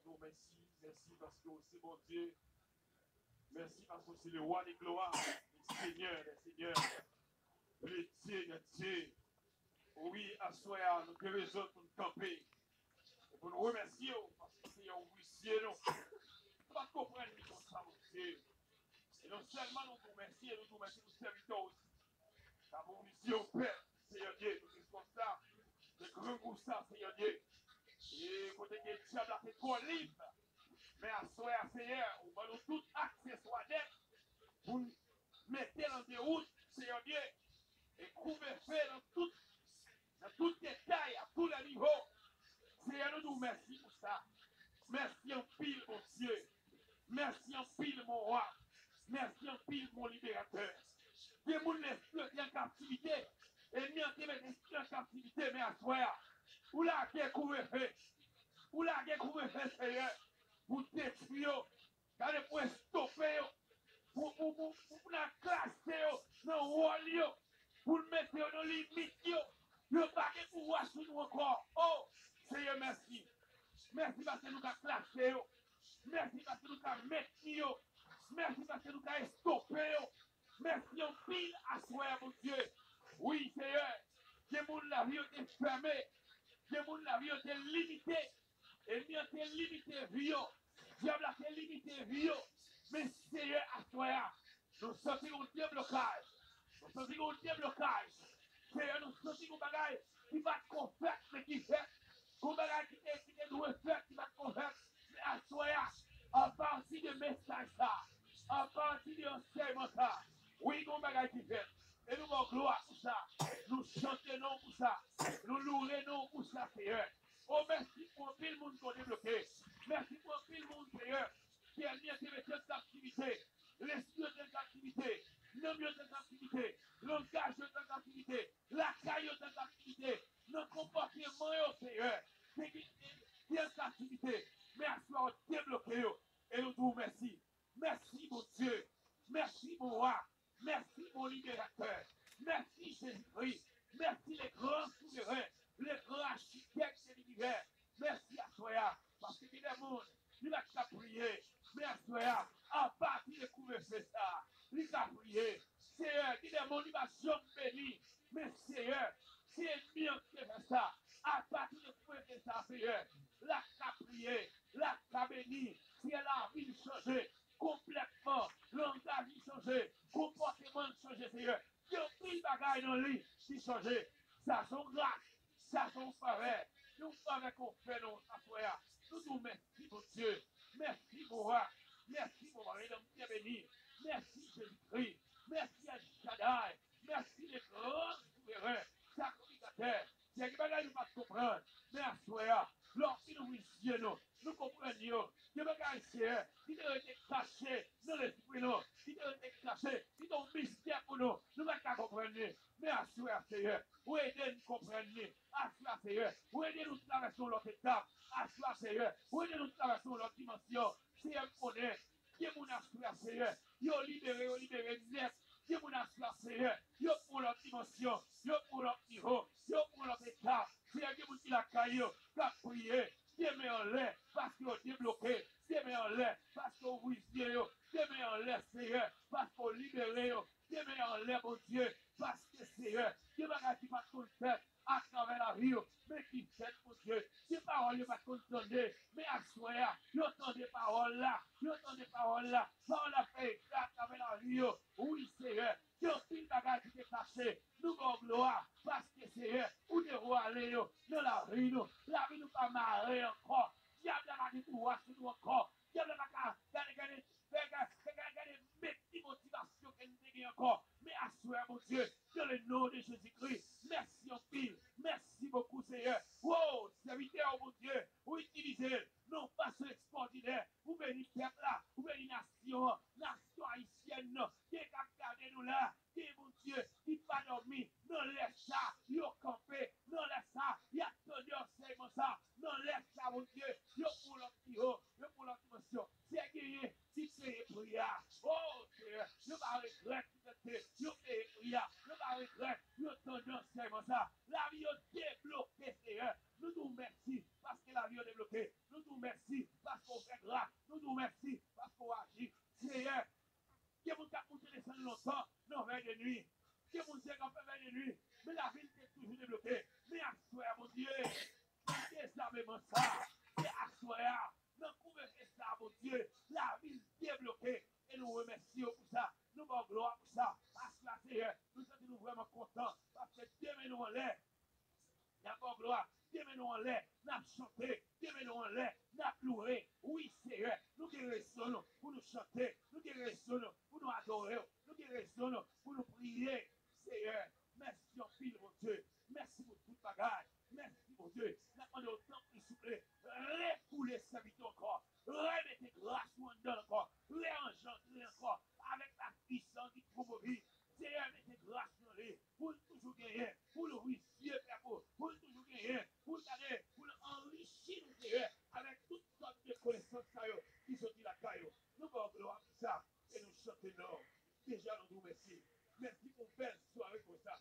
nous merci, merci parce que c'est mon Dieu. Merci parce que c'est le roi des gloires, le Seigneur des seigneurs, le Dieu des dieux. Oui, à soi, nous avons besoin pour nous camper. Et pour nous remercier, parce que c'est un huissier, nous. Nous ne comprenons pas comme ça, mon Dieu. Et non seulement nous vous remercions, nous vous remercions pour serviteurs aussi. Car vous mission, Père, Seigneur Dieu, nous sommes comme ça. Le grand groupe ça, Seigneur Dieu. Et côté que le diable a fait trop libre. Mais à soi, Seigneur, on va nous tout accessoire pour nous mettre dans des routes, Seigneur Dieu. Et couvrir dans tout détail, à tous les niveaux. Seigneur, nous nous remercions pour ça. Merci en pile, mon Dieu. Merci en pile, mon roi. Merci en pile, mon libérateur. Des gens l'esprit en captivité. Et nous avons l'esprit en captivité, mais à soi, où la guerre couvre fait. Où la guerre couvre fait, Seigneur. Pour détruire, car pour stopper, pour la classer dans le rôle, pour le mettre dans les limites. Vous n'avez pas de pouvoir sur nous encore. Oh, Seigneur, merci. Merci parce que nous avons classé. Merci parce que nous avons maintenu. Merci parce que nous avons stoppé. Merci en pile à soi, mon Dieu. Oui, Seigneur. Que mon la vie est fermée. Que mon la vie est limitée. Et nous avons limité vie. Diable a limité vie. Mais Seigneur, à soi, nous sentons un déblocage. Nous sentons un déblocage. Seigneur, nous sentons un bagage qui va te convaincre, mais qui fait. Un bagage qui doit faire, qui va te convaincre. Mais à soi, à partir de message ça, à partir de enseignement ça, oui, un bagage qui fait. Et nous avons gloire pour ça. Nous chantons pour ça. Nous louons pour ça, Seigneur. Oh, merci pour tout le monde qui est débloqué. Merci pour tout le monde, Seigneur, qui a mis en activité. L'esprit de l'activité. Le mieux de l'activité. L'engagement de l'activité. La caille de l'activité. Le comportement, Seigneur. C'est en activité. Merci à débloquer. Et nous vous remercions. Merci, mon Dieu. Merci, mon roi. Merci, mon libérateur. Merci, Jésus-Christ. Merci, les grands souverains, les grands architectes de l'univers. Merci à toi, parce que il y a des mondes, il a qu'à prier. Merci à toi, à partir de couvrir ça, il a prié. Seigneur, il y a des mondes, il va jamais béni. Mais Seigneur, c'est mieux que faire ça. À partir de couvrir ça, Seigneur, la qu'à prier, la qu'à béni. C'est la vie changée complètement, langage changé, comportement changé, Seigneur. Il y a pile bagaille dans le lit qui change. Ça sont grâce, ça sont faveur. Nous faveur qu'on fait nous à soi. Nous nous merci, mon Dieu. Merci, mon roi. Merci, mon mari, l'homme bien béni. Merci, Jésus-Christ. Merci à Shaddai. Merci, les grands souverains, sacrificateurs. Il y a des bagailles nous ne pouvons pas comprendre. Mais à soi, lorsque nous visions, nous comprenions. Il y a des bagailles, Seigneur, qui doivent être cachés dans l'esprit, nous. Qui doivent être cachés, qui sont mystères pour nous. Nous ne pouvons pas comprendre. Mais à soi, Seigneur, où aidez-nous comprendre. À soi, Seigneur, où aidez-nous traverser l'autre étape. À soi, Seigneur, où aidez-nous traverser l'autre dimension. Seigneur, connaît. Qui est mon assureur, Seigneur. Yo libéré, net. Qui est mon assureur, Seigneur. Yo pour leur dimension. Yo pour leur niveau. Yo pour leur état. Seigneur, qui est mon qui la caillou. Qui a prié. Qui est mis en l'air parce qu'ils ont débloqué. Qui est mis en l'air parce qu'ils ont visé. Qui est mis en l'air, Seigneur, parce qu'ils ont libéré. Qui est mis en l'air, mon Dieu, parce que, Seigneur, qui est pas qui va tout faire à travers la vie, mais qui fait, mon Dieu, ces paroles ne pas entendre, mais à soi, ils entendent des paroles là, ils entendent des paroles là, parole la fait à travers la vie, oui, Seigneur, qui ont pris le bagage qui est caché, nous avons gloire, parce que, Seigneur, où des rois aller dans la vie, nous pas marrer encore, diable n'a pas de pouvoir sur nous encore, diable n'a pas gagné motivation qu'elle nous gagne encore. Mais à soi, mon Dieu, dans le nom de Jésus-Christ, merci en pile. Merci beaucoup, Seigneur. Wow, serviteur, mon Dieu, vous utilisez, non pas ce extraordinaire, vous bénissez peuple là, vous bénissez nation haïtienne, qui est gardé nous là, qui est mon Dieu, qui pas dormi, non laisse ça, il a campé, non laisse ça, il a tenu enseignement ça, non laisse ça, mon Dieu, il pour l'autre niveau, il pour l'autre dimension, c'est gagné, si c'est prière, oh Seigneur, il va regretter, il va prière, il va regretter, il a tenu enseignement ça, la vie est débloquée, Seigneur, nous nous remercions parce que la vie est débloquée, nous nous remercions parce débloquement ça. C'est Assoya. Dans le ça, mon Dieu, la ville débloquée. Et nous remercions pour ça. Nous avons gloire pour ça. Parce que là, Seigneur, nous sommes vraiment contents. Parce que demain nous en l'air. Il y a pas gloire. Demain nous en l'air. Nous avons chanté. Demain nous en l'air. Nous avons loué. Oui, Seigneur. Nous guérissons pour nous chanter. Nous guérissons pour nous adorer. Nous guérissons pour nous prier. Seigneur, merci en pile, mon Dieu. Merci pour toute bagage. Merci, mon Dieu. Nous avons autant s'il vous plaît. Refouler sa vie encore. Remettez grâce ou en dedans encore. Réengendrer encore. Avec la puissance qui trouve vie. Seigneur, mettez grâce dans lui. Pour toujours gagner. Pour le richier, pour toujours gagner. Pour gagner. Pour enrichir nous, Seigneur. Avec toutes sortes de connaissances qui sont dans la caille. Nous allons gloire pour ça. Et nous chantons. Déjà, nous nous remercions. Merci pour belle soirée pour ça.